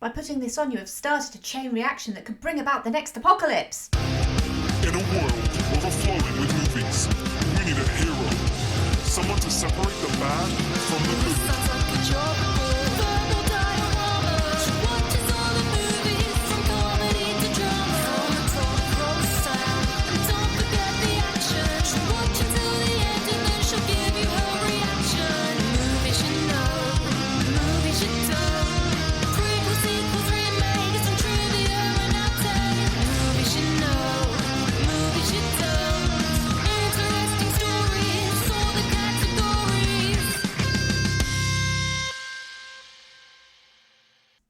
By putting this on, you have started a chain reaction that could bring about the next apocalypse. In a world overflowing with movies, we need a hero. Someone to separate the bad from the good.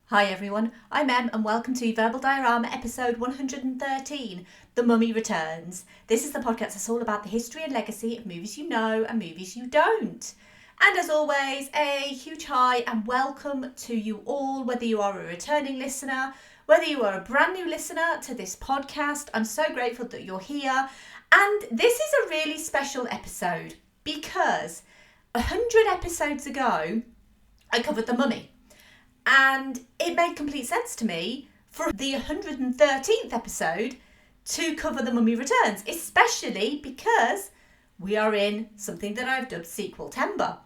Hi everyone, I'm Em and welcome to Verbal Diorama episode 113, The Mummy Returns. This is the podcast that's all about the history and legacy of movies you know and movies you don't. And as always, a huge hi and welcome to you all, whether you are a returning listener, whether you are a brand new listener to this podcast. I'm so grateful that you're here. And this is a really special episode because 100 episodes ago, I covered The Mummy. And it made complete sense to me for the 113th episode to cover The Mummy Returns, especially because we are in something that I've dubbed Sequel-tember.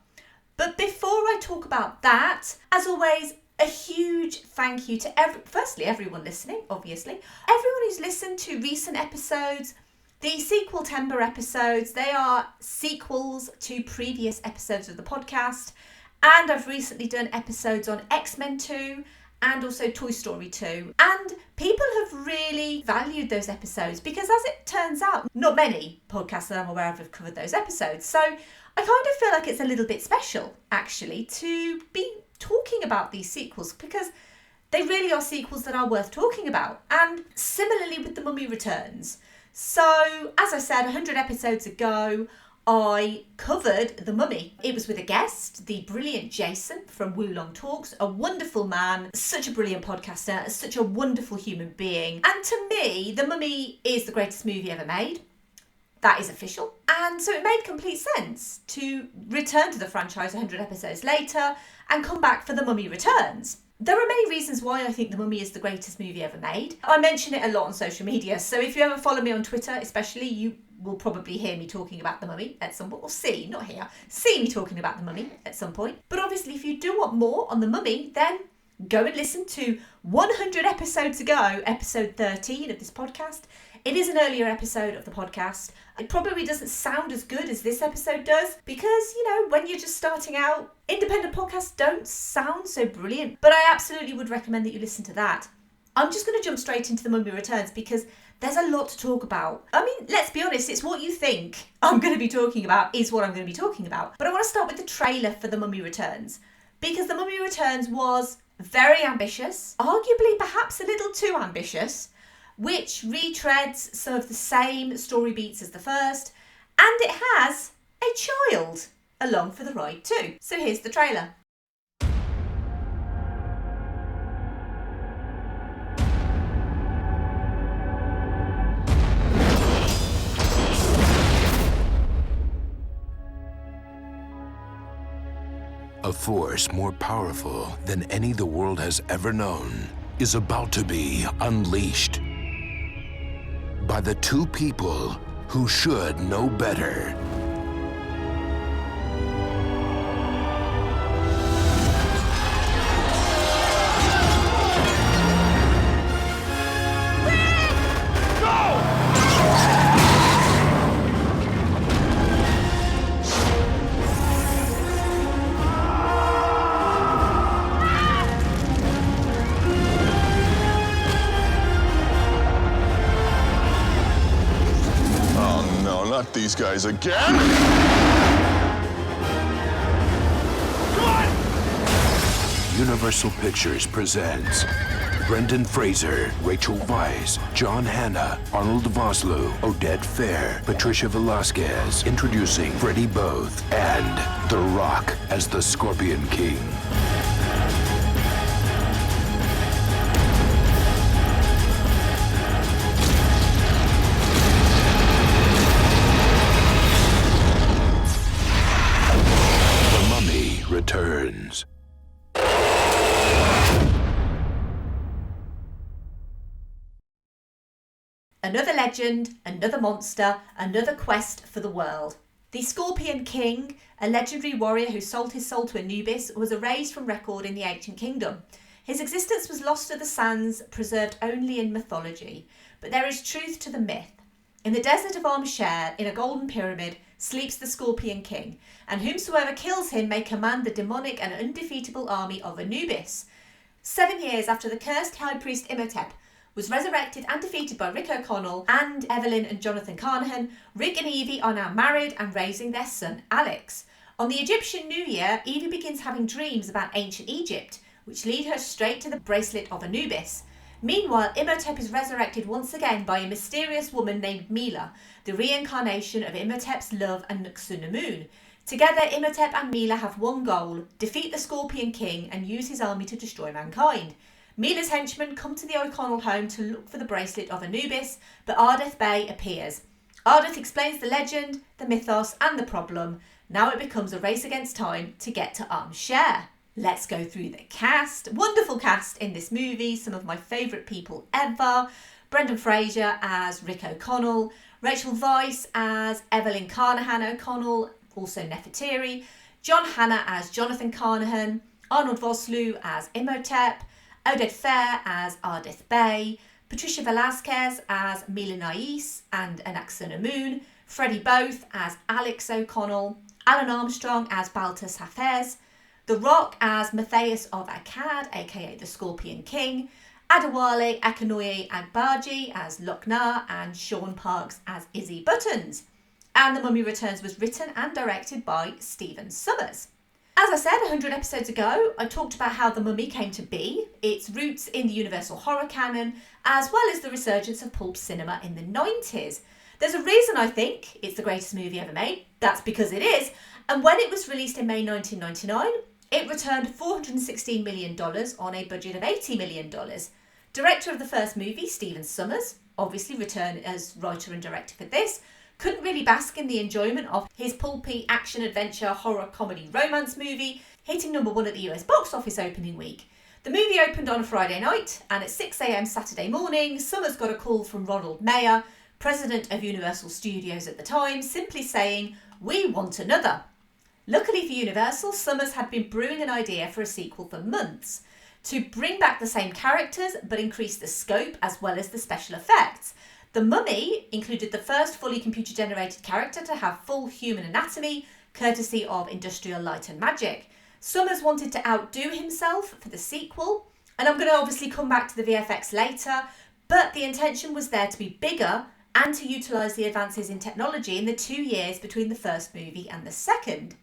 But before I talk about that, as always, a huge thank you to everyone listening, obviously. Everyone who's listened to recent episodes, the Sequel-tember episodes, they are sequels to previous episodes of the podcast. And I've recently done episodes on X-Men 2 and also Toy Story 2. And people have really valued those episodes because, as it turns out, not many podcasts that I'm aware of have covered those episodes. So I kind of feel like it's a little bit special, actually, to be talking about these sequels because they really are sequels that are worth talking about. And similarly with The Mummy Returns. So, as I said, 100 episodes ago, I covered The Mummy. It was with a guest, the brilliant Jason from Wulong Talks, a wonderful man, such a brilliant podcaster, such a wonderful human being. And to me, The Mummy is the greatest movie ever made. That is official. And so it made complete sense to return to the franchise 100 episodes later and come back for The Mummy Returns. There are many reasons why I think The Mummy is the greatest movie ever made. I mention it a lot on social media, so if you ever follow me on Twitter especially, you will probably hear me talking about The Mummy at some point, or see me talking about The Mummy at some point. But obviously if you do want more on The Mummy, then go and listen to 100 episodes ago, episode 13 of this podcast. It is an earlier episode of the podcast. It probably doesn't sound as good as this episode does because, when you're just starting out, independent podcasts don't sound so brilliant. But I absolutely would recommend that you listen to that. I'm just going to jump straight into The Mummy Returns because there's a lot to talk about. I mean, let's be honest, it's what you think I'm going to be talking about is what I'm going to be talking about. But I want to start with the trailer for The Mummy Returns because The Mummy Returns was very ambitious, arguably perhaps a little too ambitious, which retreads some of the same story beats as the first, and it has a child along for the ride too. So here's the trailer. A force more powerful than any the world has ever known is about to be unleashed by the two people who should know better. Not these guys again! Universal Pictures presents Brendan Fraser, Rachel Weisz, John Hannah, Arnold Vosloo, Odette Fair, Patricia Velasquez, introducing Freddie Both and The Rock as the Scorpion King. The Mummy Returns. Another legend, another monster, another quest for the world. The Scorpion King, a legendary warrior who sold his soul to Anubis, was erased from record in the ancient kingdom. His existence was lost to the sands, preserved only in mythology. But there is truth to the myth. In the desert of Sher, in a golden pyramid, sleeps the Scorpion King, and whomsoever kills him may command the demonic and undefeatable army of Anubis. 7 years after the cursed high priest Imhotep was resurrected and defeated by Rick O'Connell and Evelyn and Jonathan Carnahan, Rick and Evie are now married and raising their son Alex. On the Egyptian New Year, Evie begins having dreams about ancient Egypt, which lead her straight to the bracelet of Anubis. Meanwhile, Imhotep is resurrected once again by a mysterious woman named Mila, the reincarnation of Imhotep's love and Nuxunamun. Together, Imhotep and Mila have one goal: defeat the Scorpion King and use his army to destroy mankind. Mila's henchmen come to the O'Connell home to look for the bracelet of Anubis, but Ardeth Bey appears. Ardeth explains the legend, the mythos and the problem. Now it becomes a race against time to get to Sher. Let's go through the cast. Wonderful cast in this movie, some of my favourite people ever. Brendan Fraser as Rick O'Connell, Rachel Weisz as Evelyn Carnahan O'Connell, also Nefertiti, John Hannah as Jonathan Carnahan, Arnold Vosloo as Imhotep, Oded Fehr as Ardeth Bey, Patricia Velasquez as Mila Nais and Anaxunamun, Freddie Both as Alex O'Connell, Alan Armstrong as Baltus Hafez, The Rock as Matthias of Akkad, aka the Scorpion King, Adewale Akinnuoye Agbaji as Lochnar, and Sean Parks as Izzy Buttons. And The Mummy Returns was written and directed by Stephen Sommers. As I said 100 episodes ago, I talked about how The Mummy came to be, its roots in the Universal horror canon, as well as the resurgence of pulp cinema in the 90s. There's a reason I think it's the greatest movie ever made. That's because it is. And when it was released in May 1999, it returned $416 million on a budget of $80 million. Director of the first movie, Stephen Sommers, obviously returned as writer and director for this, couldn't really bask in the enjoyment of his pulpy action-adventure horror comedy romance movie, hitting number 1 at the US box office opening week. The movie opened on a Friday night, and at 6 a.m. Saturday morning, Sommers got a call from Ronald Mayer, president of Universal Studios at the time, simply saying, "We want another." Luckily for Universal, Sommers had been brewing an idea for a sequel for months, to bring back the same characters but increase the scope as well as the special effects. The Mummy included the first fully computer-generated character to have full human anatomy, courtesy of Industrial Light and Magic. Sommers wanted to outdo himself for the sequel, and I'm going to obviously come back to the VFX later, but the intention was there to be bigger and to utilise the advances in technology in the 2 years between the first movie and the second.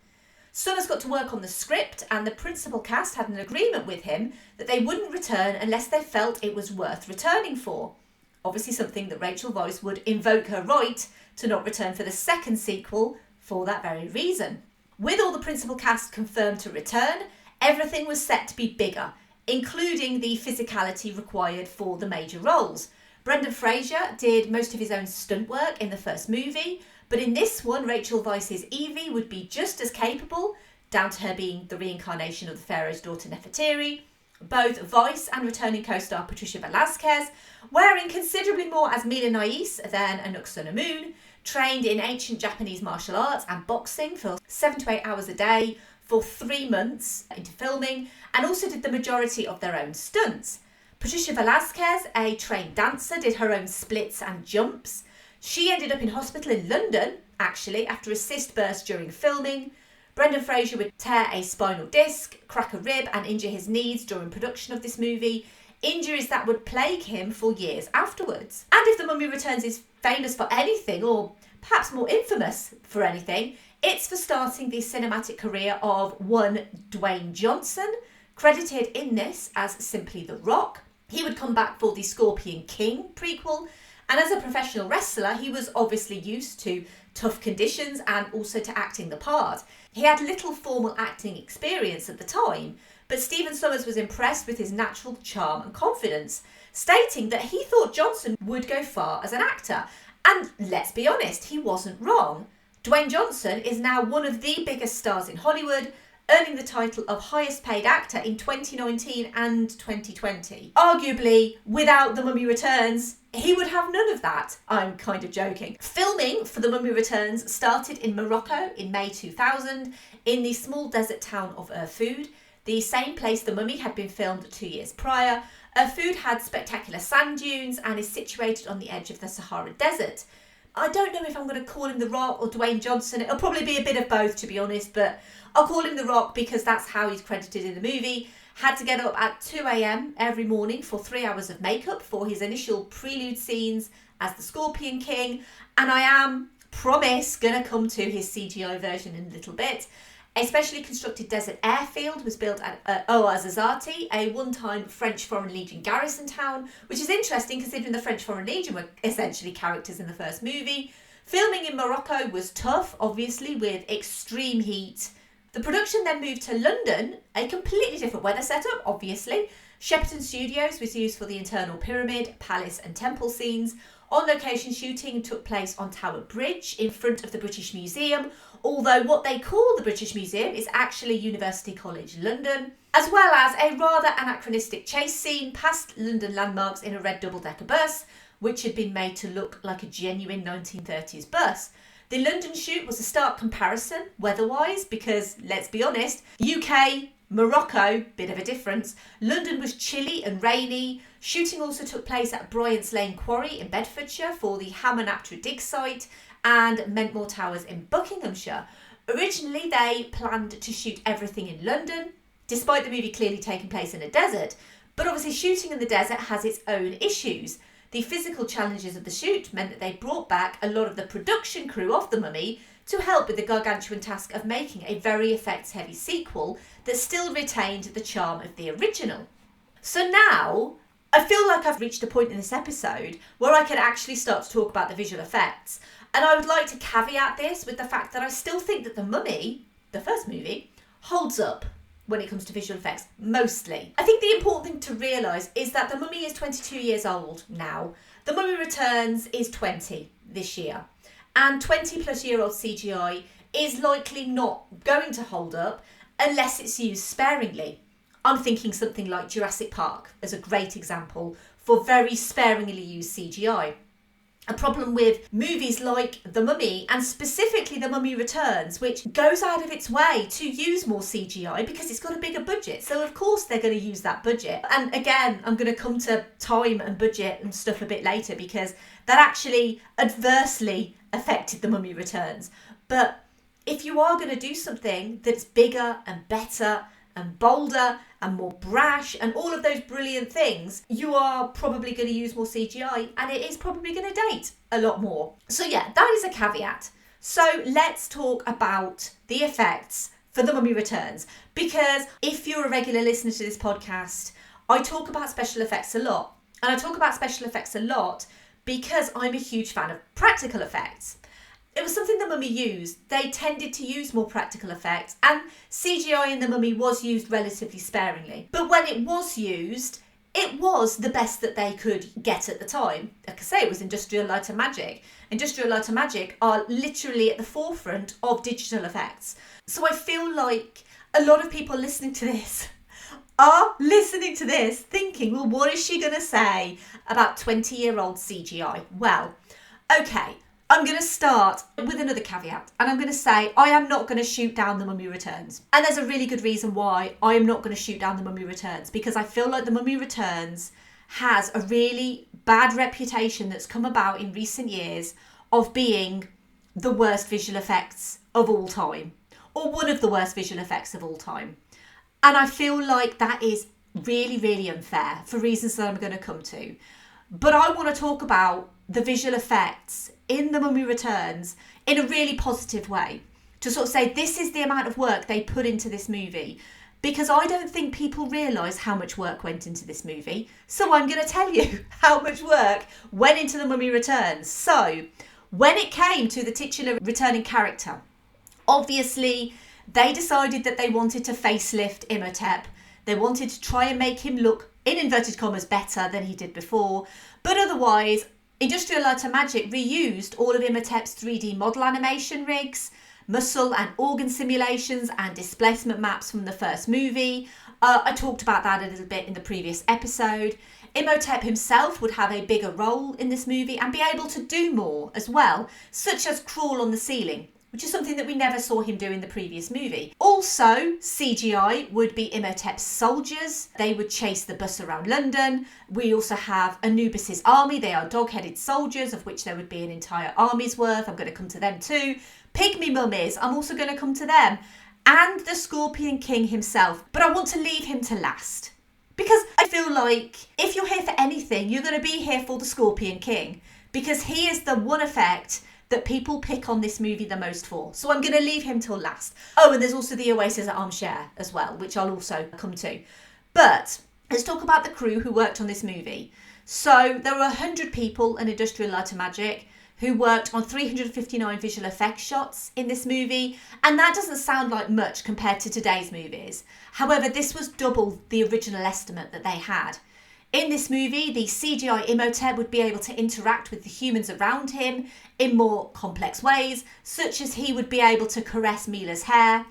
Sommers got to work on the script, and the principal cast had an agreement with him that they wouldn't return unless they felt it was worth returning for. Obviously something that Rachel Weisz would invoke her right to not return for the second sequel for that very reason. With all the principal cast confirmed to return, everything was set to be bigger, including the physicality required for the major roles. Brendan Fraser did most of his own stunt work in the first movie, but in this one, Rachel Weisz's Evie would be just as capable, down to her being the reincarnation of the Pharaoh's daughter Nefertiti. Both Weisz and returning co-star Patricia Velasquez, wearing considerably more as Mila Nais than Anaxunamun, trained in ancient Japanese martial arts and boxing for 7 to 8 hours a day for 3 months into filming, and also did the majority of their own stunts. Patricia Velasquez, a trained dancer, did her own splits and jumps. She ended up in hospital in London, actually, after a cyst burst during filming. Brendan Fraser would tear a spinal disc, crack a rib and injure his knees during production of this movie, injuries that would plague him for years afterwards. And if The Mummy Returns is famous for anything, or perhaps more infamous for anything, it's for starting the cinematic career of one Dwayne Johnson, credited in this as simply The Rock. He would come back for the Scorpion King prequel, and as a professional wrestler, he was obviously used to tough conditions and also to acting the part. He had little formal acting experience at the time, but Stephen Sommers was impressed with his natural charm and confidence, stating that he thought Johnson would go far as an actor. And let's be honest, he wasn't wrong. Dwayne Johnson is now one of the biggest stars in Hollywood, earning the title of highest paid actor in 2019 and 2020. Arguably, without The Mummy Returns, he would have none of that. I'm kind of joking. Filming for The Mummy Returns started in Morocco in May 2000 in the small desert town of Erfoud, the same place The Mummy had been filmed 2 years prior. Erfoud had spectacular sand dunes and is situated on the edge of the Sahara Desert. I don't know if I'm going to call him The Rock or Dwayne Johnson. It'll probably be a bit of both, to be honest, but I'll call him The Rock because that's how he's credited in the movie. Had to get up at 2 a.m. every morning for 3 hours of makeup for his initial prelude scenes as the Scorpion King, and I am, promise, going to come to his CGI version in a little bit. A specially constructed desert airfield was built at Ouarzazate, a one-time French Foreign Legion garrison town, which is interesting considering the French Foreign Legion were essentially characters in the first movie. Filming in Morocco was tough, obviously, with extreme heat. The production then moved to London, a completely different weather setup, obviously. Shepperton Studios was used for the internal pyramid, palace and temple scenes. On-location shooting took place on Tower Bridge in front of the British Museum, although what they call the British Museum is actually University College London, as well as a rather anachronistic chase scene past London landmarks in a red double-decker bus, which had been made to look like a genuine 1930s bus. The London shoot was a stark comparison, weather-wise, because, let's be honest, UK, Morocco, bit of a difference. London was chilly and rainy. Shooting also took place at Bryant's Lane Quarry in Bedfordshire for the Hamunaptra dig site and Mentmore Towers in Buckinghamshire. Originally, they planned to shoot everything in London, despite the movie clearly taking place in a desert. But obviously, shooting in the desert has its own issues. The physical challenges of the shoot meant that they brought back a lot of the production crew of The Mummy to help with the gargantuan task of making a very effects-heavy sequel that still retained the charm of the original. So now, I feel like I've reached a point in this episode where I can actually start to talk about the visual effects. And I would like to caveat this with the fact that I still think that The Mummy, the first movie, holds up when it comes to visual effects, mostly. I think the important thing to realise is that The Mummy is 22 years old now. The Mummy Returns is 20 this year. And 20-plus-year-old CGI is likely not going to hold up unless it's used sparingly. I'm thinking something like Jurassic Park as a great example for very sparingly used CGI. A problem with movies like The Mummy, and specifically The Mummy Returns, which goes out of its way to use more CGI because it's got a bigger budget. So of course they're going to use that budget. And again, I'm going to come to time and budget and stuff a bit later because that actually adversely affected The Mummy Returns. But if you are going to do something that's bigger and better and bolder and more brash and all of those brilliant things, you are probably going to use more CGI and it is probably going to date a lot more. So yeah, that is a caveat. So let's talk about the effects for The Mummy Returns, because if you're a regular listener to this podcast, I talk about special effects a lot. And I talk about special effects a lot because I'm a huge fan of practical effects. It was something The Mummy used. They tended to use more practical effects, and CGI in The Mummy was used relatively sparingly. But when it was used, it was the best that they could get at the time. Like I say, it was Industrial Light and Magic. Industrial Light and Magic are literally at the forefront of digital effects. So I feel like a lot of people listening to this are listening to this thinking, well, what is she going to say about 20-year-old CGI? Well, okay. I'm going to start with another caveat, and I'm going to say I am not going to shoot down The Mummy Returns. And there's a really good reason why I am not going to shoot down The Mummy Returns, because I feel like The Mummy Returns has a really bad reputation that's come about in recent years of being the worst visual effects of all time, or one of the worst visual effects of all time. And I feel like that is really, really unfair for reasons that I'm going to come to. But I want to talk about the visual effects in The Mummy Returns in a really positive way, to sort of say this is the amount of work they put into this movie, because I don't think people realise how much work went into this movie. So I'm going to tell you how much work went into The Mummy Returns. So when it came to the titular returning character, obviously they decided that they wanted to facelift Imhotep. They wanted to try and make him look, in inverted commas, better than he did before. But otherwise, Industrial Light and Magic reused all of Imhotep's 3D model animation rigs. muscle and organ simulations and displacement maps from the first movie. I talked about that a little bit in the previous episode. Imhotep himself would have a bigger role in this movie and be able to do more as well, such as crawl on the ceiling, which is something that we never saw him do in the previous movie. Also, CGI would be Imhotep's soldiers. They would chase the bus around London. We also have Anubis's army. They are dog-headed soldiers, of which there would be an entire army's worth. I'm going to come to them too. Pygmy mummies, I'm also going to come to them. And the Scorpion King himself. But I want to leave him to last, because I feel like if you're here for anything, you're going to be here for the Scorpion King, because he is the one effect that people pick on this movie the most for. So I'm going to leave him till last. Oh, and there's also the Oasis at Armchair as well, which I'll also come to. But let's talk about the crew who worked on this movie. So there were 100 people in Industrial Light and Magic who worked on 359 visual effects shots in this movie, and that doesn't sound like much compared to today's movies. However, this was double the original estimate that they had. In this movie, the CGI Imhotep would be able to interact with the humans around him in more complex ways, such as he would be able to caress Mila's hair.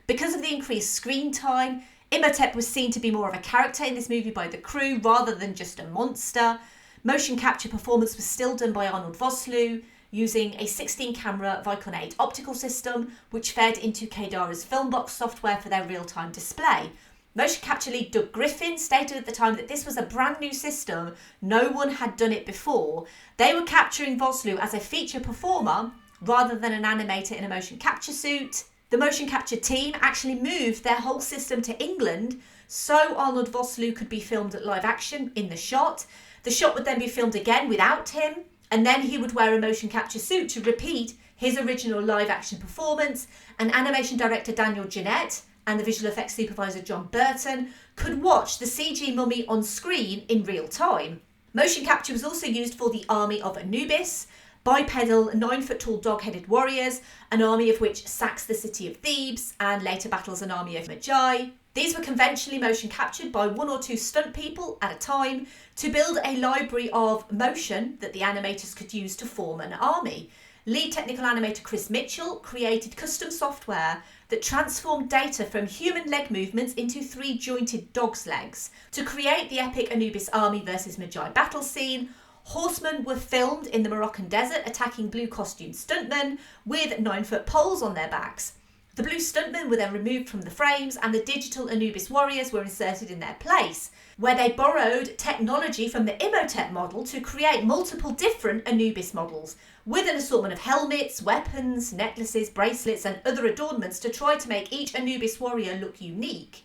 Because of the increased screen time, Imhotep was seen to be more of a character in this movie by the crew rather than just a monster. Motion capture performance was still done by Arnold Vosloo using a 16-camera Vicon 8 optical system, which fed into Kedara's Filmbox software for their real-time display. Motion capture lead Doug Griffin stated at the time that this was a brand new system. No one had done it before. They were capturing Vosloo as a feature performer rather than an animator in a motion capture suit. The motion capture team actually moved their whole system to England so Arnold Vosloo could be filmed at live action in the shot. The shot would then be filmed again without him, and then he would wear a motion capture suit to repeat his original live action performance. And animation director Daniel Jeanette and the visual effects supervisor John Burton could watch the CG mummy on screen in real time. Motion capture was also used for the army of Anubis, bipedal 9-foot-tall dog-headed warriors, an army of which sacks the city of Thebes and later battles an army of Magi. These were conventionally motion captured by 1 or 2 stunt people at a time to build a library of motion that the animators could use to form an army. Lead technical animator Chris Mitchell created custom software that transformed data from human leg movements into 3-jointed dog's legs. To create the epic Anubis army versus Magi battle scene, horsemen were filmed in the Moroccan desert attacking blue costumed stuntmen with 9-foot poles on their backs. The blue stuntmen were then removed from the frames and the digital Anubis warriors were inserted in their place, where they borrowed technology from the Imhotep model to create multiple different Anubis models, with an assortment of helmets, weapons, necklaces, bracelets and other adornments to try to make each Anubis warrior look unique.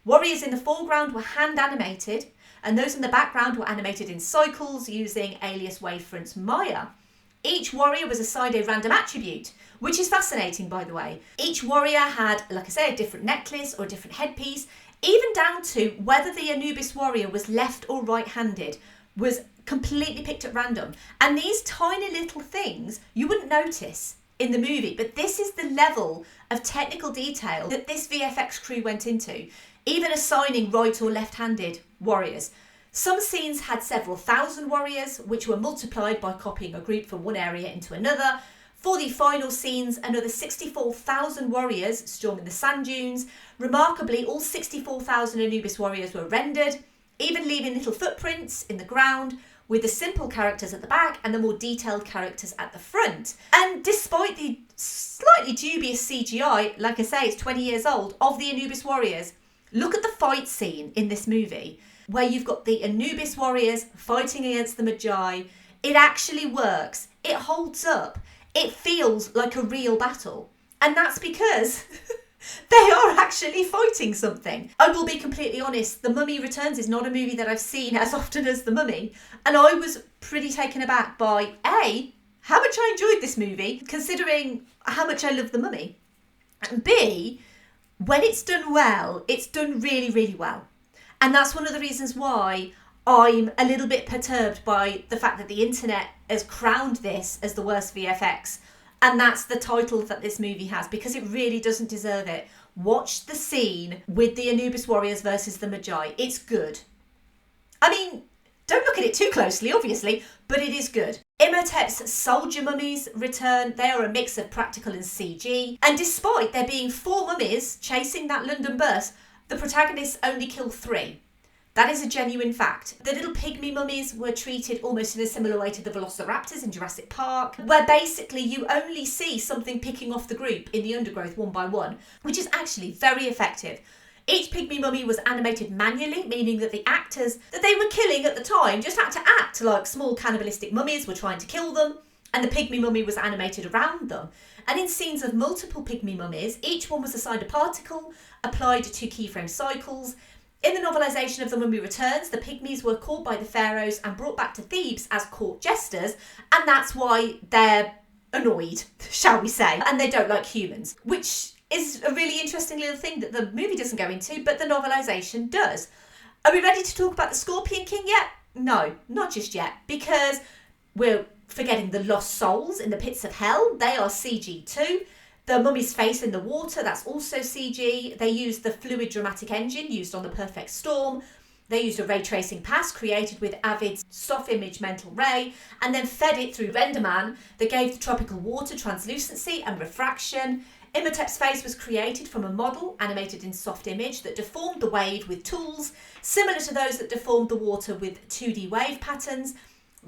Warriors in the foreground were hand animated, and those in the background were animated in cycles using Alias Wavefront's Maya. Each warrior was assigned a random attribute, which is fascinating, by the way. Each warrior had, like I say, a different necklace or a different headpiece, even down to whether the Anubis warrior was left or right-handed was completely picked at random. And these tiny little things you wouldn't notice in the movie, but this is the level of technical detail that this VFX crew went into, even assigning right or left-handed warriors. Some scenes had several thousand warriors, which were multiplied by copying a group from one area into another. For the final scenes, another 64,000 warriors storming the sand dunes. Remarkably, all 64,000 Anubis warriors were rendered, even leaving little footprints in the ground, with the simple characters at the back and the more detailed characters at the front. And despite the slightly dubious CGI, like I say, it's 20 years old, of the Anubis warriors, look at the fight scene in this movie, where you've got the Anubis warriors fighting against the Magi. It actually works. It holds up. It feels like a real battle. And that's because they are actually fighting something. I will be completely honest, The Mummy Returns is not a movie that I've seen as often as The Mummy. And I was pretty taken aback by, A, how much I enjoyed this movie, considering how much I love The Mummy. And B, when it's done well, it's done really, really well. And that's one of the reasons why I'm a little bit perturbed by the fact that the internet has crowned this as the worst VFX. And that's the title that this movie has, because it really doesn't deserve it. Watch the scene with the Anubis warriors versus the Magi. It's good. I mean, don't look at it too closely, obviously, but it is good. Imhotep's soldier mummies return. They are a mix of practical and CG. And despite there being 4 mummies chasing that London bus, the protagonists only kill 3. That is a genuine fact. The little pygmy mummies were treated almost in a similar way to the velociraptors in Jurassic Park, where basically you only see something picking off the group in the undergrowth one by one, which is actually very effective. Each pygmy mummy was animated manually, meaning that the actors that they were killing at the time just had to act like small cannibalistic mummies were trying to kill them, and the pygmy mummy was animated around them. And in scenes of multiple pygmy mummies, each one was assigned a particle, applied to keyframe cycles. In the novelisation of The Mummy Returns, the pygmies were caught by the pharaohs and brought back to Thebes as court jesters, and that's why they're annoyed, shall we say, and they don't like humans, which is a really interesting little thing that the movie doesn't go into, but the novelisation does. Are we ready to talk about the Scorpion King yet? No, not just yet, because we're forgetting the lost souls in the pits of hell. They are CG too. The mummy's face in the water, that's also CG. They used the fluid dramatic engine used on The Perfect Storm. They used a ray tracing pass created with Avid's soft image mental ray and then fed it through RenderMan that gave the tropical water translucency and refraction. Imhotep's face was created from a model animated in soft image that deformed the wave with tools similar to those that deformed the water with 2D wave patterns.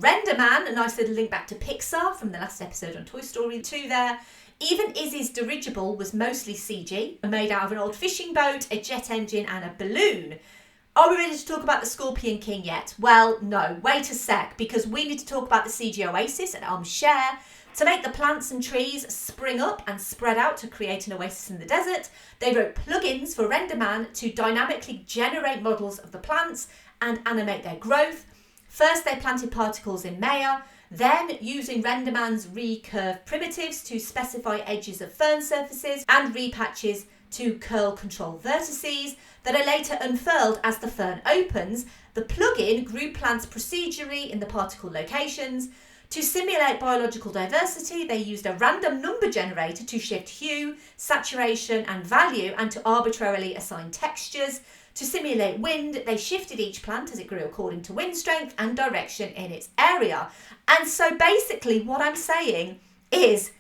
RenderMan, a nice little link back to Pixar from the last episode on Toy Story 2 there. Even Izzy's dirigible was mostly CG, made out of an old fishing boat, a jet engine and a balloon. Are we ready to talk about the Scorpion King yet? Well, no, wait a sec, because we need to talk about the CG oasis at Share. To make the plants and trees spring up and spread out to create an oasis in the desert, they wrote plugins for RenderMan to dynamically generate models of the plants and animate their growth. First, they planted particles in Maya, then using RenderMan's recurve primitives to specify edges of fern surfaces and repatches to curl control vertices that are later unfurled as the fern opens. The plugin grew plants procedurally in the particle locations. To simulate biological diversity, they used a random number generator to shift hue, saturation and value and to arbitrarily assign textures. To simulate wind, they shifted each plant as it grew according to wind strength and direction in its area. And so basically what I'm saying is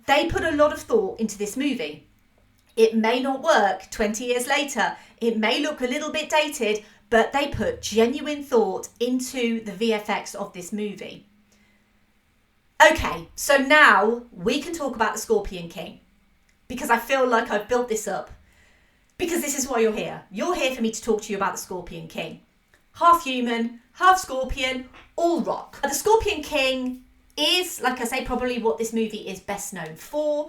they put a lot of thought into this movie. It may not work 20 years later. It may look a little bit dated, but they put genuine thought into the VFX of this movie. Okay, so now we can talk about the Scorpion King, because I feel like I've built this up. Because this is why you're here. You're here for me to talk to you about the Scorpion King. Half human, half scorpion, all rock. The Scorpion King is, like I say, probably what this movie is best known for.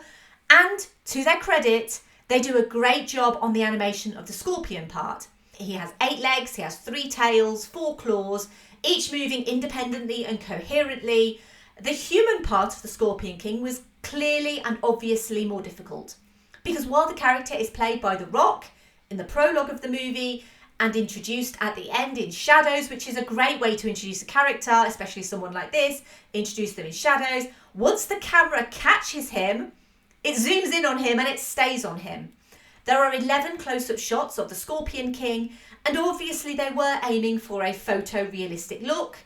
And to their credit, they do a great job on the animation of the scorpion part. He has 8 legs, he has 3 tails, 4 claws, each moving independently and coherently. The human part of the Scorpion King was clearly and obviously more difficult. Because while the character is played by The Rock in the prologue of the movie and introduced at the end in shadows, which is a great way to introduce a character, especially someone like this, introduce them in shadows. Once the camera catches him, it zooms in on him and it stays on him. There are 11 close-up shots of the Scorpion King, and obviously they were aiming for a photorealistic look.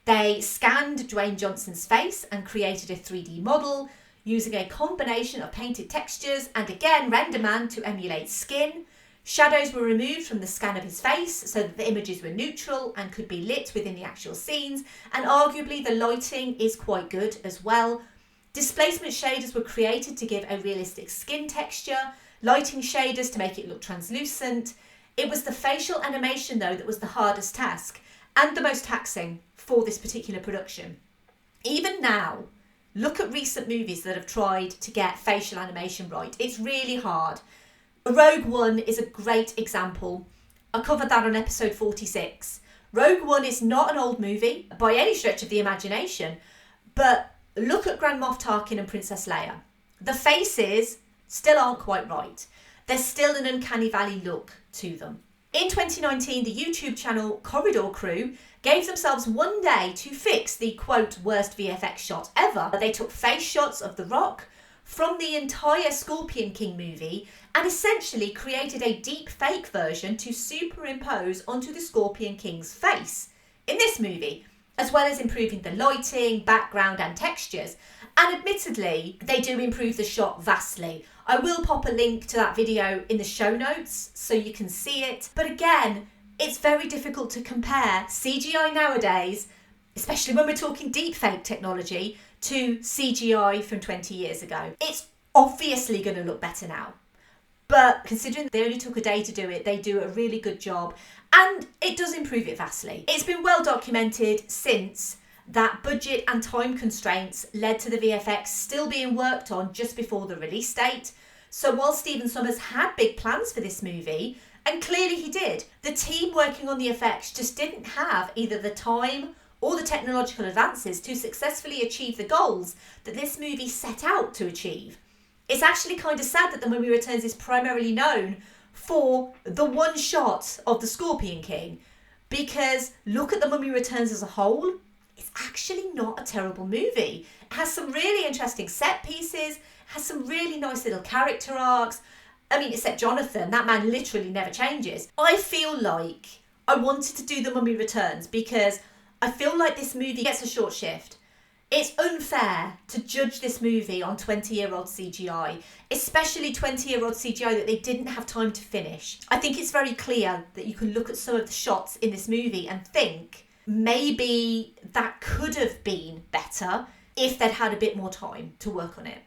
They scanned Dwayne Johnson's face and created a 3D model, using a combination of painted textures and again RenderMan to emulate skin. Shadows were removed from the scan of his face so that the images were neutral and could be lit within the actual scenes, and arguably the lighting is quite good as well. Displacement shaders were created to give a realistic skin texture, lighting shaders to make it look translucent. It was the facial animation though that was the hardest task and the most taxing for this particular production. Even now, look at recent movies that have tried to get facial animation right. It's really hard. Rogue One is a great example. I covered that on episode 46. Rogue One is not an old movie by any stretch of the imagination, but look at Grand Moff Tarkin and Princess Leia. The faces still aren't quite right. There's still an uncanny valley look to them. In 2019, the YouTube channel Corridor Crew gave themselves one day to fix the, quote, worst VFX shot ever. They took face shots of The Rock from the entire Scorpion King movie and essentially created a deep fake version to superimpose onto the Scorpion King's face in this movie. as well as improving the lighting, background and textures. And admittedly, they do improve the shot vastly. I will pop a link to that video in the show notes so you can see it. But again, it's very difficult to compare CGI nowadays, especially when we're talking deepfake technology, to CGI from 20 years ago. It's obviously going to look better now. But considering they only took a day to do it, they do a really good job. And it does improve it vastly. It's been well documented since that budget and time constraints led to the VFX still being worked on just before the release date. So while Stephen Sommers had big plans for this movie, and clearly he did, the team working on the effects just didn't have either the time or the technological advances to successfully achieve the goals that this movie set out to achieve. It's actually kind of sad that The Mummy Returns is primarily known for the one shot of the Scorpion King, because look at The Mummy Returns as a whole, it's actually not a terrible movie. It has some really interesting set pieces, has some really nice little character arcs. I mean, except Jonathan, that man literally never changes. I feel like I wanted to do The Mummy Returns because I feel like this movie gets a short shift. It's unfair to judge this movie on 20-year-old CGI, especially 20-year-old CGI that they didn't have time to finish. I think it's very clear that you can look at some of the shots in this movie and think maybe that could have been better if they'd had a bit more time to work on it.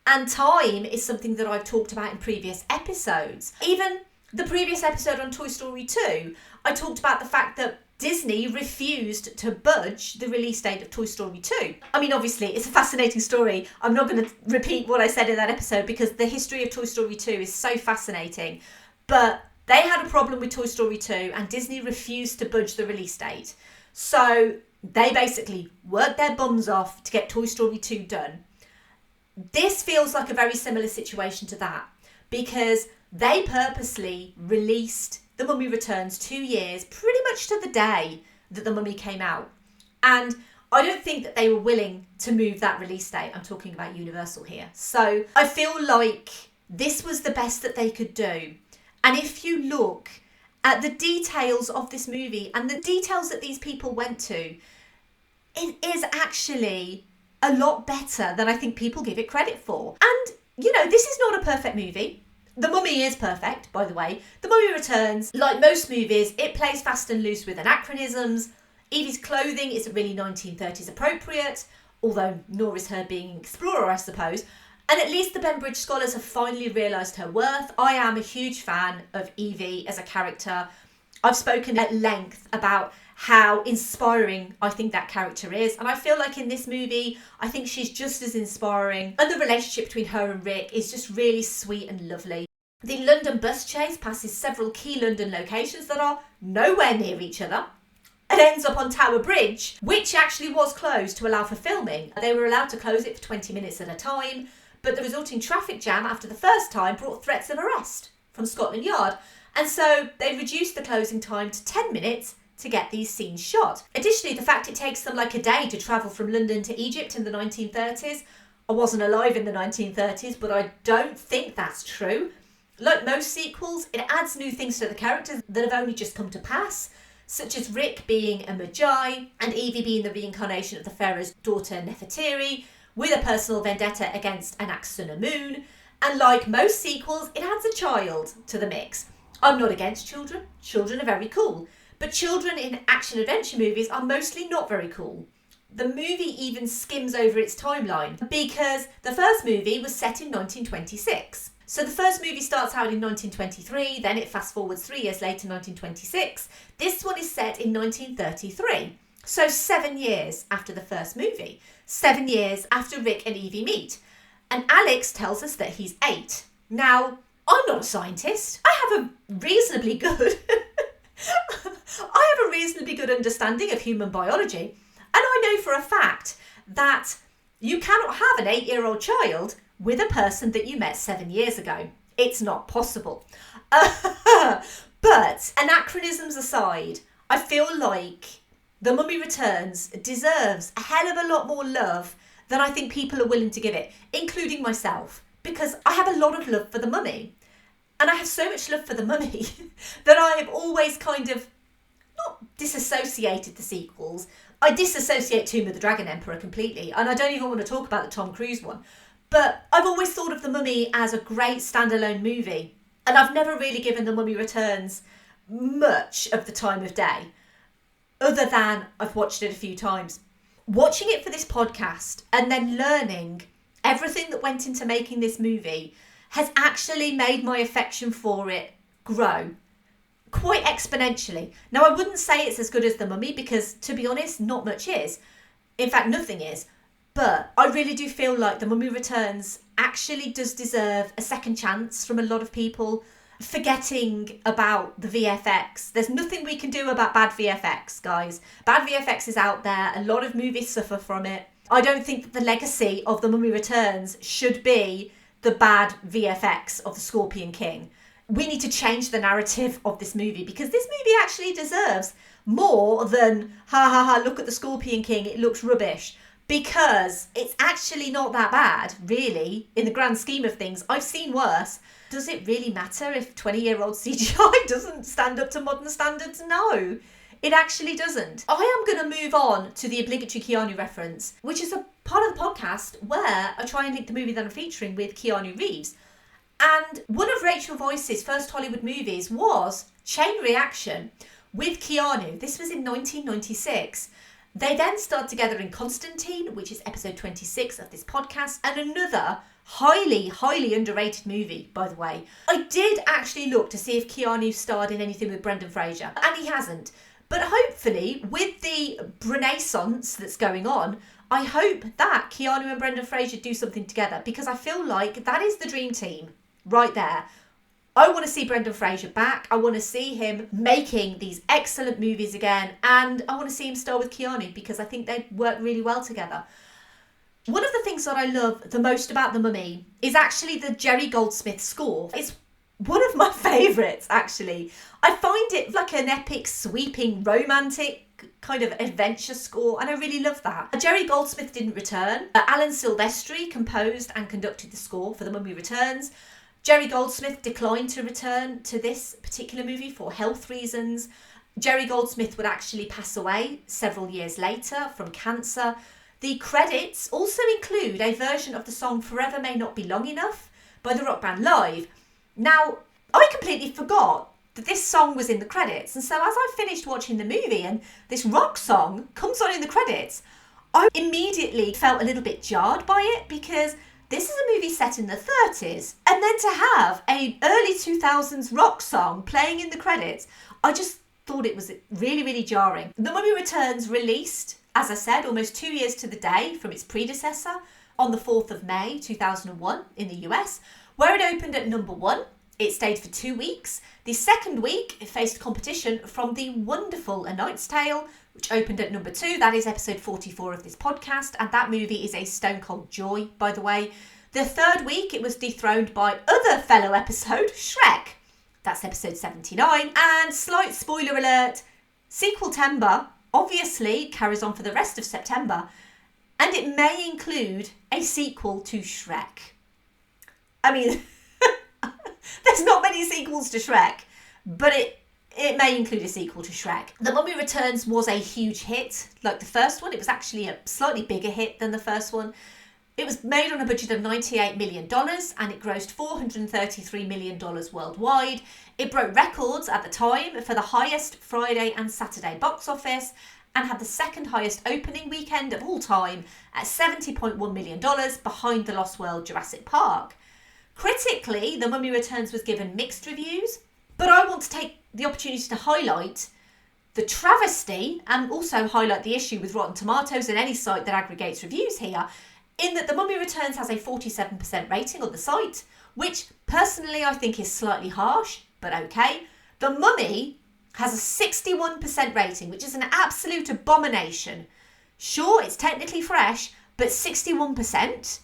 And time is something that I've talked about in previous episodes. Even the previous episode on Toy Story 2, I talked about the fact that Disney refused to budge the release date of Toy Story 2. I mean, obviously, it's a fascinating story. I'm not going to repeat what I said in that episode because the history of Toy Story 2 is so fascinating. But they had a problem with Toy Story 2 and Disney refused to budge the release date. So they basically worked their bums off to get Toy Story 2 done. This feels like a very similar situation to that because they purposely released The Mummy Returns 2 years pretty much to the day that The Mummy came out. And I don't think that they were willing to move that release date. I'm talking about Universal here. So I feel like this was the best that they could do. And if you look at the details of this movie and the details that these people went to, it is actually a lot better than I think people give it credit for. And, you know, this is not a perfect movie. The Mummy is perfect, by the way. The Mummy Returns, like most movies, it plays fast and loose with anachronisms. Evie's clothing isn't really 1930s appropriate, although nor is her being an explorer, I suppose. And at least the Bembridge scholars have finally realised her worth. I am a huge fan of Evie as a character. I've spoken at length about how inspiring I think that character is. And I feel like in this movie, I think she's just as inspiring. And the relationship between her and Rick is just really sweet and lovely. The London bus chase passes several key London locations that are nowhere near each other. It ends up on Tower Bridge, which actually was closed to allow for filming. They were allowed to close it for 20 minutes at a time, but the resulting traffic jam after the first time brought threats of arrest from Scotland Yard. And so they reduced the closing time to 10 minutes to get these scenes shot. Additionally, the fact it takes them like a day to travel from London to Egypt in the 1930s. I wasn't alive in the 1930s, but I don't think that's true. Like most sequels, it adds new things to the characters that have only just come to pass, such as Rick being a Magi and Evie being the reincarnation of the Pharaoh's daughter Nefertiri, with a personal vendetta against Anaxunamun. And like most sequels, it adds a child to the mix. I'm not against children. Children are very cool. But children in action-adventure movies are mostly not very cool. The movie even skims over its timeline because the first movie was set in 1926. So the first movie starts out in 1923, then it fast forwards 3 years later, 1926. This one is set in 1933. So 7 years after the first movie. 7 years after Rick and Evie meet. And Alex tells us that he's 8. Now, I'm not a scientist. I have a reasonably good understanding of human biology. And I know for a fact that you cannot have an 8-year-old child with a person that you met 7 years ago. It's not possible. But anachronisms aside, I feel like The Mummy Returns deserves a hell of a lot more love than I think people are willing to give it, including myself, because I have a lot of love for The Mummy. And I have so much love for The Mummy that I have always kind of not disassociated the sequels. I disassociate Tomb of the Dragon Emperor completely, and I don't even want to talk about the Tom Cruise one. But I've always thought of The Mummy as a great standalone movie, and I've never really given The Mummy Returns much of the time of day, other than I've watched it a few times. Watching it for this podcast and then learning everything that went into making this movie has actually made my affection for it grow quite exponentially. Now, I wouldn't say it's as good as The Mummy because, to be honest, not much is. In fact, nothing is. But I really do feel like The Mummy Returns actually does deserve a second chance from a lot of people, forgetting about the VFX. There's nothing we can do about bad VFX, guys. Bad VFX is out there. A lot of movies suffer from it. I don't think that the legacy of The Mummy Returns should be the bad VFX of The Scorpion King. We need to change the narrative of this movie because this movie actually deserves more than, ha ha ha, look at The Scorpion King, it looks rubbish. Because it's actually not that bad, really, in the grand scheme of things. I've seen worse. Does it really matter if 20-year-old CGI doesn't stand up to modern standards? No, it actually doesn't. I am going to move on to the obligatory Keanu reference, which is a part of the podcast where I try and link the movie that I'm featuring with Keanu Reeves. And one of Rachel Weisz's first Hollywood movies was Chain Reaction with Keanu. This was in 1996. They then starred together in Constantine, which is episode 26 of this podcast, and another highly, highly underrated movie, by the way. I did actually look to see if Keanu starred in anything with Brendan Fraser, and he hasn't. But hopefully, with the renaissance that's going on, I hope that Keanu and Brendan Fraser do something together, because I feel like that is the dream team right there. I want to see Brendan Fraser back. I want to see him making these excellent movies again. And I want to see him star with Keanu because I think they work really well together. One of the things that I love the most about The Mummy is actually the Jerry Goldsmith score. It's one of my favourites, actually. I find it like an epic, sweeping, romantic kind of adventure score, and I really love that. Jerry Goldsmith didn't return. Alan Silvestri composed and conducted the score for The Mummy Returns. Jerry Goldsmith declined to return to this particular movie for health reasons. Jerry Goldsmith would actually pass away several years later from cancer. The credits also include a version of the song Forever May Not Be Long Enough by the rock band Live. Now, I completely forgot that this song was in the credits, and so as I finished watching the movie and this rock song comes on in the credits, I immediately felt a little bit jarred by it because this is a movie set in the 30s, and then to have an early 2000s rock song playing in the credits, I just thought it was really, really jarring. The Mummy Returns released, as I said, almost 2 years to the day from its predecessor on the 4th of May 2001 in the US, where it opened at number 1. It stayed for 2 weeks. The second week, it faced competition from the wonderful A Knight's Tale, which opened at number 2. That is episode 44 of this podcast, and that movie is a stone cold joy, by the way. The third week, it was dethroned by other fellow episode, Shrek. That's episode 79. And slight spoiler alert, Sequel-tember obviously carries on for the rest of September, and it may include a sequel to Shrek. I mean, there's not many sequels to Shrek, but it may include a sequel to Shrek. The Mummy Returns was a huge hit, like the first one. It was actually a slightly bigger hit than the first one. It was made on a budget of $98 million and it grossed $433 million worldwide. It broke records at the time for the highest Friday and Saturday box office and had the second highest opening weekend of all time at $70.1 million behind The Lost World Jurassic Park. Critically, The Mummy Returns was given mixed reviews, but I want to take the opportunity to highlight the travesty and also highlight the issue with Rotten Tomatoes and any site that aggregates reviews here, in that The Mummy Returns has a 47% rating on the site, which personally I think is slightly harsh, but okay. The Mummy has a 61% rating, which is an absolute abomination. Sure, it's technically fresh, but 61%?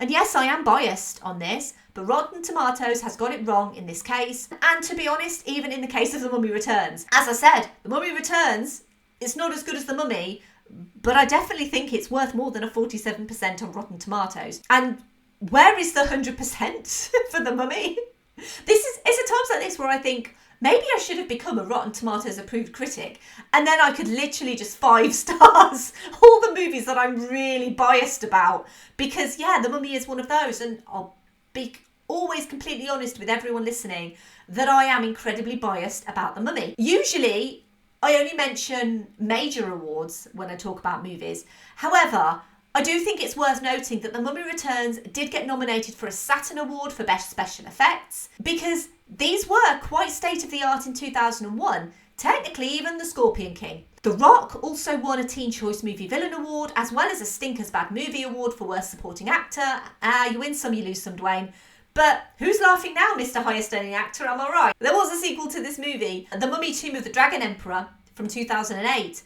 And yes, I am biased on this, but Rotten Tomatoes has got it wrong in this case. And to be honest, even in the case of The Mummy Returns. As I said, The Mummy Returns is not as good as The Mummy, but I definitely think it's worth more than a 47% on Rotten Tomatoes. And where is the 100% for The Mummy? It's at times like this where I think maybe I should have become a Rotten Tomatoes approved critic, and then I could literally just 5 stars all the movies that I'm really biased about. Because, yeah, The Mummy is one of those, and I'll be always completely honest with everyone listening that I am incredibly biased about The Mummy. Usually, I only mention major awards when I talk about movies. However, I do think it's worth noting that The Mummy Returns did get nominated for a Saturn Award for Best Special Effects, because these were quite state-of-the-art in 2001, technically even The Scorpion King. The Rock also won a Teen Choice Movie Villain Award, as well as a Stinkers Bad Movie Award for Worst Supporting Actor. You win some, you lose some, Dwayne. But who's laughing now, Mr. Highest Earning Actor, am I right? There was a sequel to this movie, The Mummy Tomb of the Dragon Emperor, from 2008.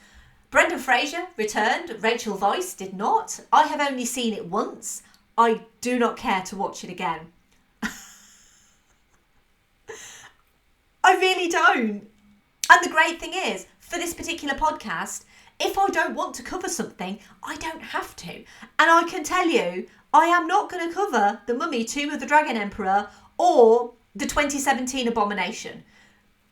Brendan Fraser returned, Rachel Weisz did not. I have only seen it once. I do not care to watch it again. I really don't. And the great thing is, for this particular podcast, if I don't want to cover something, I don't have to. And I can tell you, I am not going to cover The Mummy, Tomb of the Dragon Emperor, or the 2017 Abomination.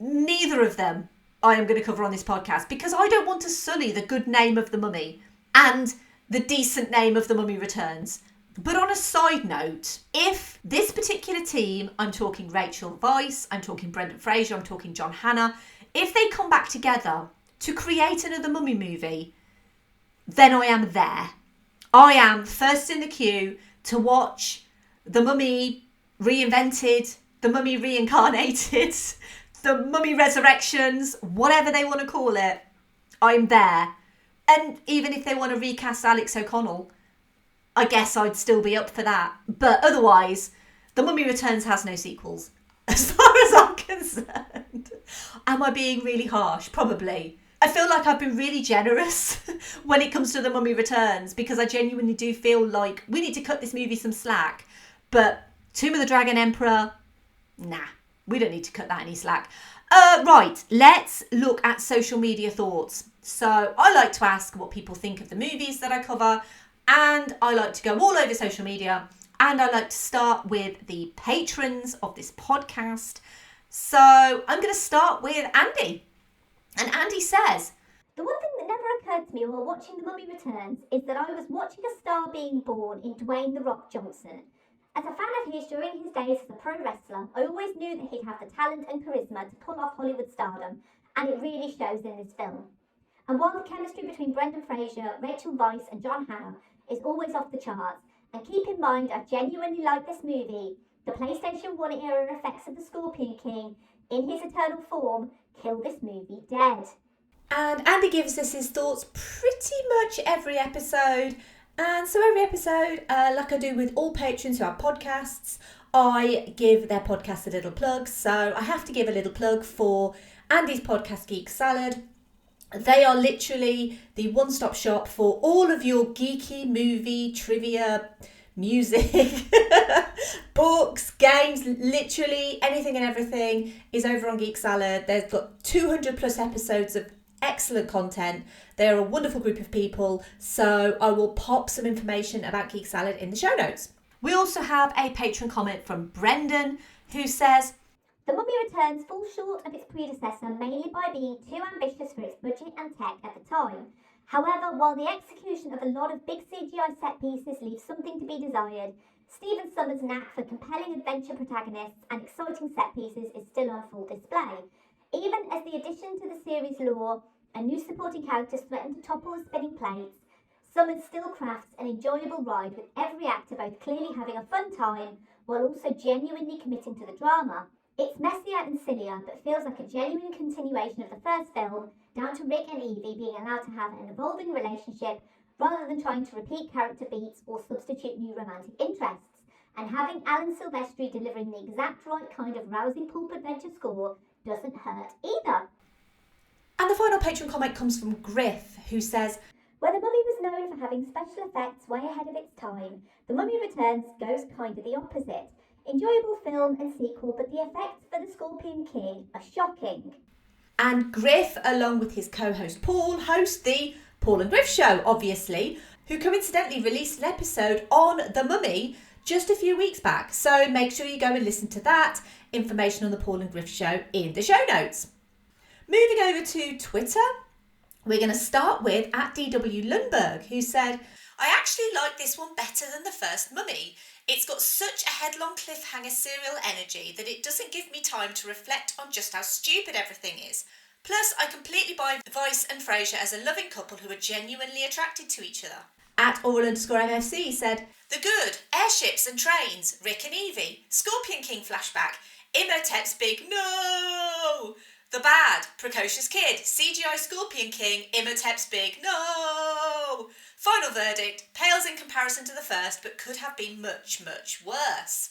Neither of them I am going to cover on this podcast, because I don't want to sully the good name of The Mummy and the decent name of The Mummy Returns. But on a side note, if this particular team, I'm talking Rachel Weisz, I'm talking Brendan Fraser, I'm talking John Hannah, if they come back together to create another Mummy movie, then I am there. I am first in the queue to watch The Mummy Reinvented, The Mummy Reincarnated, The Mummy Resurrections, whatever they want to call it. I'm there. And even if they want to recast Alex O'Connell, I guess I'd still be up for that. But otherwise, The Mummy Returns has no sequels, as far as I'm concerned. Am I being really harsh? Probably. I feel like I've been really generous when it comes to The Mummy Returns, because I genuinely do feel like we need to cut this movie some slack. But Tomb of the Dragon Emperor, nah, we don't need to cut that any slack. Right, let's look at social media thoughts. So I like to ask what people think of the movies that I cover, and I like to go all over social media, and I like to start with the patrons of this podcast. So I'm going to start with Andy. And Andy says, "The one thing that never occurred to me while watching The Mummy Returns is that I was watching a star being born in Dwayne "The Rock" Johnson. As a fan of his during his days as a pro wrestler, I always knew that he'd have the talent and charisma to pull off Hollywood stardom, and it really shows in this film. And while the chemistry between Brendan Fraser, Rachel Weisz and John Hannah is always off the charts, and keep in mind I genuinely like this movie, the PlayStation 1 era effects of the Scorpion King in his eternal form kill this movie dead." And Andy gives us his thoughts pretty much every episode. And so every episode, like I do with all patrons who have podcasts, I give their podcast a little plug. So I have to give a little plug for Andy's podcast, Geek Salad. They are literally the one-stop shop for all of your geeky movie, trivia, music, books, games, literally anything and everything is over on Geek Salad. They've got 200 plus episodes of excellent content. They're a wonderful group of people, so I will pop some information about Geek Salad in the show notes. We also have a patron comment from Brendan, who says, "The Mummy Returns falls short of its predecessor mainly by being too ambitious for its budget and tech at the time. However, while the execution of a lot of big CGI set pieces leaves something to be desired, Stephen Sommers' knack for compelling adventure protagonists and exciting set pieces is still on full display. Even as the addition to the series lore and new supporting characters threaten to topple the spinning plates, Sommers still crafts an enjoyable ride, with every actor both clearly having a fun time while also genuinely committing to the drama. It's messier and sillier, but feels like a genuine continuation of the first film, down to Rick and Evie being allowed to have an evolving relationship rather than trying to repeat character beats or substitute new romantic interests. And having Alan Silvestri delivering the exact right kind of rousing pulp adventure score doesn't hurt either." And the final patron comment comes from Griff, who says, "Where The Mummy was known for having special effects way ahead of its time, The Mummy Returns goes kind of the opposite. Enjoyable film and sequel, but the effects for the Scorpion King are shocking." And Griff, along with his co-host Paul, host the Paul and Griff Show, obviously, who coincidentally released an episode on The Mummy just a few weeks back. So make sure you go and listen to that. Information on the Paul and Griff Show in the show notes. Moving over to Twitter, we're going to start with @DW Lundberg, who said, I actually like this one better than the first Mummy. It's got such a headlong cliffhanger serial energy that it doesn't give me time to reflect on just how stupid everything is. Plus, I completely buy Vice and Fraser as a loving couple who are genuinely attracted to each other. @Oral_MFC said, The good, airships and trains, Rick and Evie, Scorpion King flashback, Imhotep's big no! The bad, precocious kid, CGI Scorpion King, Imhotep's big no! Final verdict, pales in comparison to the first, but could have been much, much worse.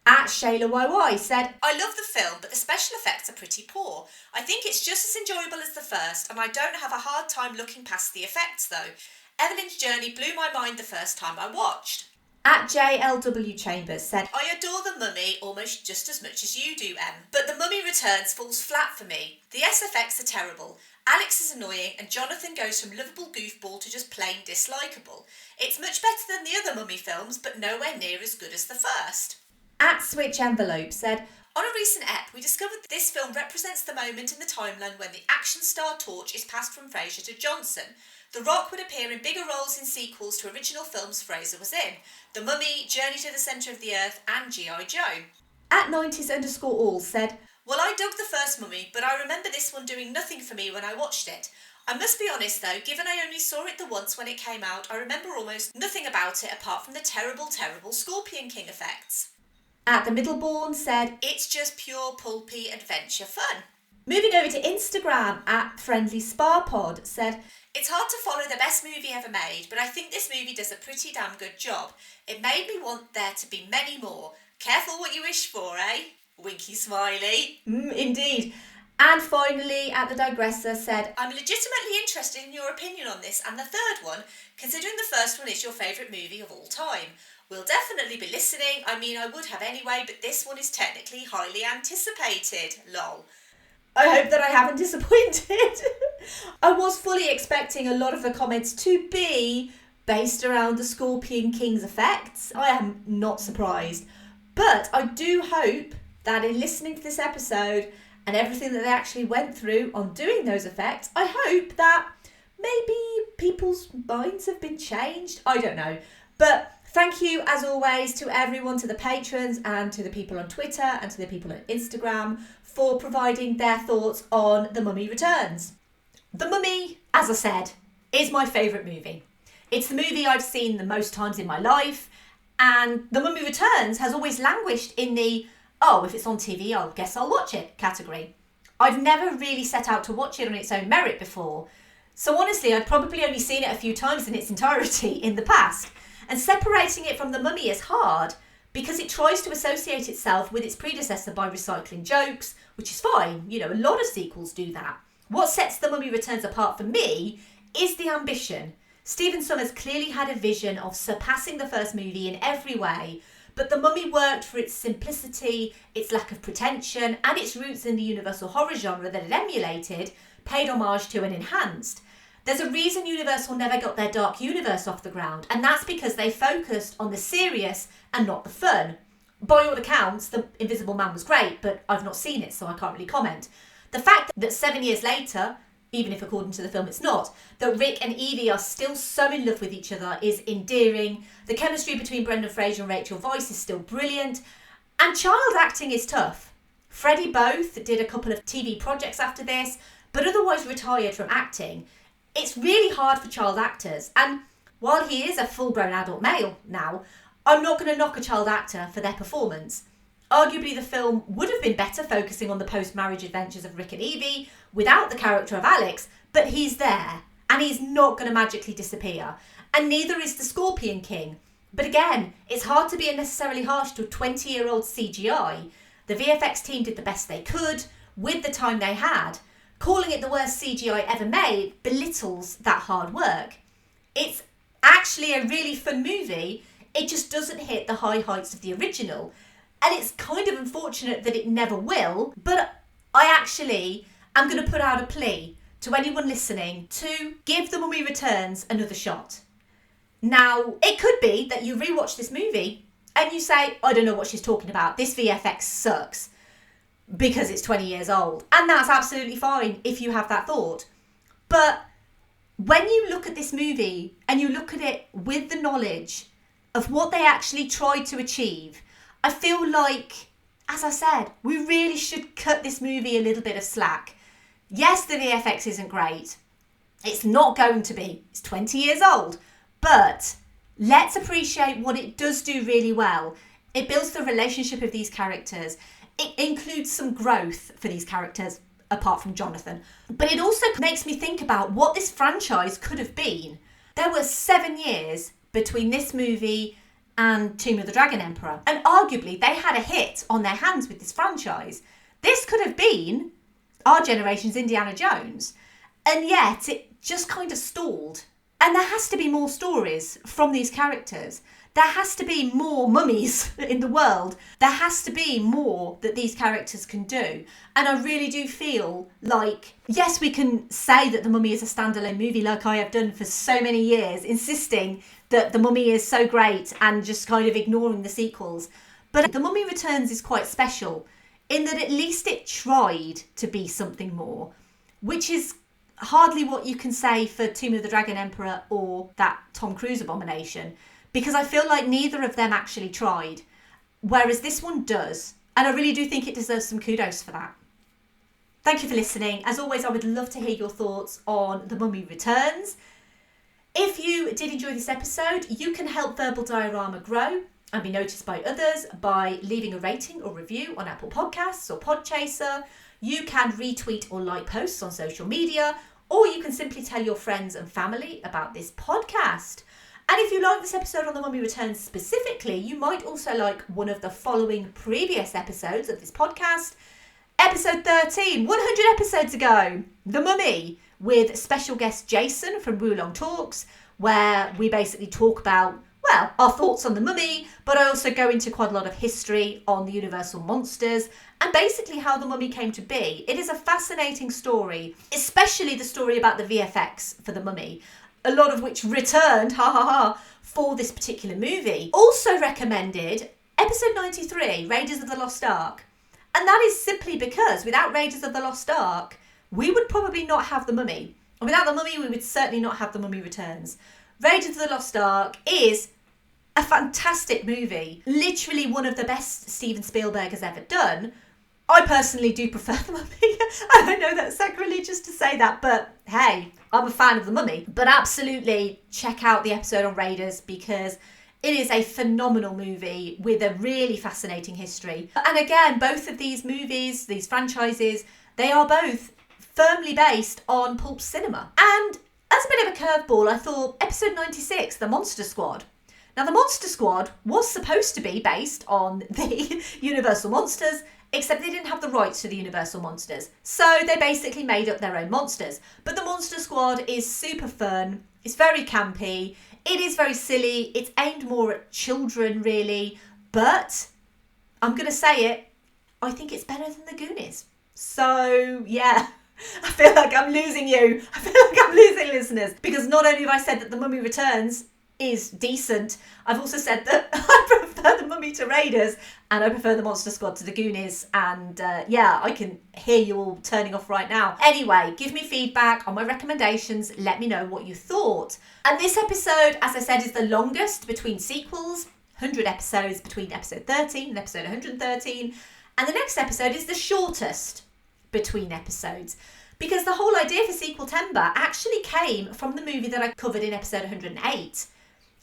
@ShaylaYY said, I love the film, but the special effects are pretty poor. I think it's just as enjoyable as the first, and I don't have a hard time looking past the effects, though. Evelyn's journey blew my mind the first time I watched. @JLW Chambers said, I adore The Mummy almost just as much as you do, Em, but The Mummy Returns falls flat for me. The SFX are terrible. Alex is annoying and Jonathan goes from lovable goofball to just plain dislikable. It's much better than the other Mummy films, but nowhere near as good as the first. @SwitchEnvelope said, on a recent ep, we discovered that this film represents the moment in the timeline when the action star torch is passed from Fraser to Johnson. The Rock would appear in bigger roles in sequels to original films Fraser was in. The Mummy, Journey to the Centre of the Earth and G.I. Joe. @90s_all said, well, I dug the first Mummy, but I remember this one doing nothing for me when I watched it. I must be honest though, given I only saw it the once when it came out, I remember almost nothing about it apart from the terrible, terrible Scorpion King effects. @The Middleborn said, it's just pure pulpy adventure fun. Moving over to Instagram, @FriendlySparPod said, it's hard to follow the best movie ever made, but I think this movie does a pretty damn good job. It made me want there to be many more. Careful what you wish for, eh? Winky smiley. Indeed. And finally, @The Digressor said, I'm legitimately interested in your opinion on this and the third one, considering the first one is your favourite movie of all time. We'll definitely be listening. I mean, I would have anyway, but this one is technically highly anticipated. Lol. I hope that I haven't disappointed. I was fully expecting a lot of the comments to be based around the Scorpion King's effects. I am not surprised. But I do hope that in listening to this episode and everything that they actually went through on doing those effects, I hope that maybe people's minds have been changed. I don't know. But thank you, as always, to everyone, to the patrons and to the people on Twitter and to the people on Instagram for providing their thoughts on The Mummy Returns. The Mummy, as I said, is my favourite movie. It's the movie I've seen the most times in my life, and The Mummy Returns has always languished in the, oh, if it's on TV, I guess I'll watch it category. I've never really set out to watch it on its own merit before. So honestly, I've probably only seen it a few times in its entirety in the past. And separating it from The Mummy is hard because it tries to associate itself with its predecessor by recycling jokes, which is fine. You know, a lot of sequels do that. What sets The Mummy Returns apart for me is the ambition. Stephen Sommers clearly had a vision of surpassing the first movie in every way, but The Mummy worked for its simplicity, its lack of pretension, and its roots in the universal horror genre that it emulated, paid homage to and enhanced. There's a reason Universal never got their dark universe off the ground, and that's because they focused on the serious and not the fun. By all accounts, The Invisible Man was great, but I've not seen it, so I can't really comment. The fact that 7 years later, even if according to the film it's not, that Rick and Evie are still so in love with each other is endearing. The chemistry between Brendan Fraser and Rachel Weisz is still brilliant. And child acting is tough. Freddie Both did a couple of TV projects after this, but otherwise retired from acting. It's really hard for child actors, and while he is a full-grown adult male now, I'm not going to knock a child actor for their performance. Arguably, the film would have been better focusing on the post-marriage adventures of Rick and Evie without the character of Alex, but he's there, and he's not going to magically disappear. And neither is the Scorpion King. But again, it's hard to be unnecessarily harsh to a 20-year-old CGI. The VFX team did the best they could with the time they had. Calling it the worst CGI ever made belittles that hard work. It's actually a really fun movie. It just doesn't hit the high heights of the original. And it's kind of unfortunate that it never will, but I actually am going to put out a plea to anyone listening to give The Mummy Returns another shot. Now, it could be that you rewatch this movie and you say, I don't know what she's talking about, this VFX sucks because it's 20 years old. And that's absolutely fine if you have that thought. But when you look at this movie and you look at it with the knowledge of what they actually tried to achieve, I feel like, as I said, we really should cut this movie a little bit of slack. Yes, the VFX isn't great. It's not going to be. It's 20 years old. But let's appreciate what it does do really well. It builds the relationship of these characters. It includes some growth for these characters, apart from Jonathan. But it also makes me think about what this franchise could have been. There were 7 years between this movie and Tomb of the Dragon Emperor. And arguably, they had a hit on their hands with this franchise. This could have been our generation's Indiana Jones. And yet, it just kind of stalled. And there has to be more stories from these characters. There has to be more mummies in the world. There has to be more that these characters can do. And I really do feel like, yes, we can say that The Mummy is a standalone movie like I have done for so many years, insisting that The Mummy is so great and just kind of ignoring the sequels. But The Mummy Returns is quite special in that at least it tried to be something more, which is hardly what you can say for Tomb of the Dragon Emperor or that Tom Cruise abomination, because I feel like neither of them actually tried, whereas this one does. And I really do think it deserves some kudos for that. Thank you for listening. As always, I would love to hear your thoughts on The Mummy Returns. If you did enjoy this episode, you can help Verbal Diorama grow and be noticed by others by leaving a rating or review on Apple Podcasts or Podchaser. You can retweet or like posts on social media, or you can simply tell your friends and family about this podcast. And if you like this episode on The Mummy Returns specifically, you might also like one of the following previous episodes of this podcast. Episode 13, 100 episodes ago, The Mummy, with special guest Jason from Wulong Talks, where we basically talk about, well, our thoughts on The Mummy, but I also go into quite a lot of history on the Universal monsters and basically how The Mummy came to be. It is a fascinating story, especially the story about the VFX for The Mummy, a lot of which returned, for this particular movie. Also recommended episode 93, Raiders of the Lost Ark. And that is simply because without Raiders of the Lost Ark, we would probably not have The Mummy. And without The Mummy, we would certainly not have The Mummy Returns. Raiders of the Lost Ark is a fantastic movie. Literally one of the best Steven Spielberg has ever done. I personally do prefer The Mummy. I know that's sacrilegious to say that, but hey, I'm a fan of The Mummy. But absolutely check out the episode on Raiders because it is a phenomenal movie with a really fascinating history. And again, both of these movies, these franchises, they are both firmly based on pulp cinema. And as a bit of a curveball, I thought episode 96, The Monster Squad. Now, The Monster Squad was supposed to be based on the Universal monsters, except they didn't have the rights to the Universal monsters. So they basically made up their own monsters. But The Monster Squad is super fun. It's very campy. It is very silly. It's aimed more at children, really. But I'm going to say it. I think it's better than The Goonies. So, yeah. I feel like I'm losing you. I feel like I'm losing listeners. Because not only have I said that The Mummy Returns is decent, I've also said that I prefer The Mummy to Raiders and I prefer The Monster Squad to The Goonies. And yeah, I can hear you all turning off right now. Anyway, give me feedback on my recommendations. Let me know what you thought. And this episode, as I said, is the longest between sequels. 100 episodes between episode 13 and episode 113. And the next episode is the shortest between episodes, because the whole idea for Sequel Timber actually came from the movie that I covered in episode 108,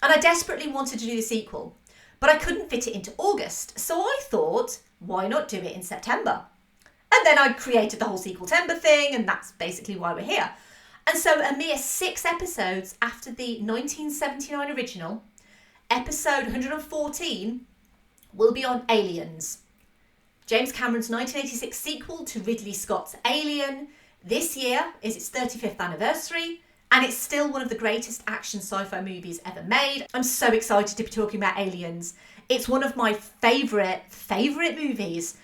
and I desperately wanted to do the sequel, but I couldn't fit it into August, so I thought, why not do it in September? And then I created the whole Sequel Timber thing, and that's basically why we're here. And so a mere 6 episodes after the 1979 original, episode 114 will be on Aliens. James Cameron's 1986 sequel to Ridley Scott's Alien. This year is its 35th anniversary, and it's still one of the greatest action sci-fi movies ever made. I'm so excited to be talking about Aliens. It's one of my favourite movies,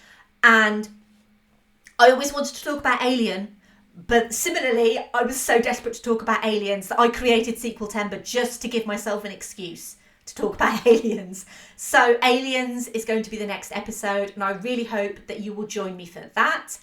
and I always wanted to talk about Alien, but similarly, I was so desperate to talk about Aliens that I created Sequel Timber just to give myself an excuse to talk about aliens. So Aliens is going to be the next episode, and I really hope that you will join me for that.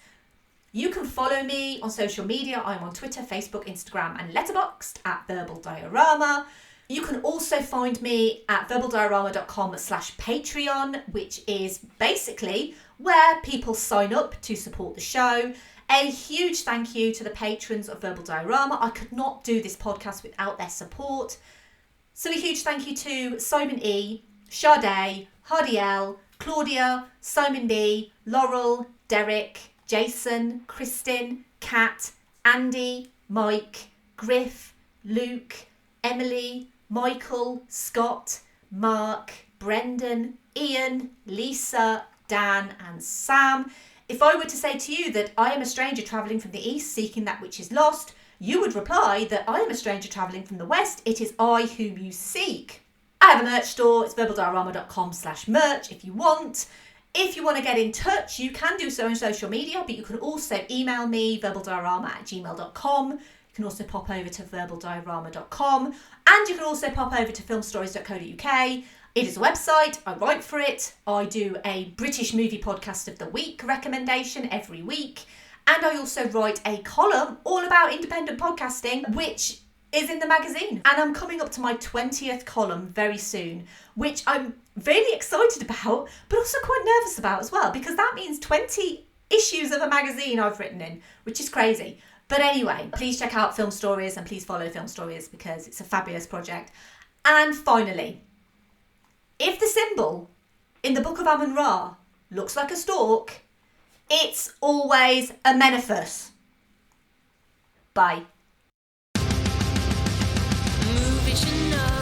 You can follow me on social media. I'm on Twitter, Facebook, Instagram and Letterboxd at Verbal Diorama. You can also find me at verbaldiorama.com/Patreon, which is basically where people sign up to support the show. A huge thank you to the patrons of Verbal Diorama. I could not do this podcast without their support. So a huge thank you to Simon E, Sade, Hardy L, Claudia, Simon B, Laurel, Derek, Jason, Kristin, Kat, Andy, Mike, Griff, Luke, Emily, Michael, Scott, Mark, Brendan, Ian, Lisa, Dan and Sam. If I were to say to you that I am a stranger travelling from the east seeking that which is lost, you would reply that I am a stranger travelling from the west, it is I whom you seek. I have a merch store, it's verbaldiorama.com/merch if you want. If you want to get in touch, you can do so on social media, but you can also email me, verbaldiorama@gmail.com. You can also pop over to verbaldiorama.com, and you can also pop over to filmstories.co.uk. It is a website, I write for it, I do a British movie podcast of the week recommendation every week, and I also write a column all about independent podcasting, which is in the magazine. And I'm coming up to my 20th column very soon, which I'm really excited about, but also quite nervous about as well, because that means 20 issues of a magazine I've written in, which is crazy. But anyway, please check out Film Stories and please follow Film Stories because it's a fabulous project. And finally, if the symbol in the Book of Amun-Ra looks like a stork, it's always a Menephus. Bye. Movies you know.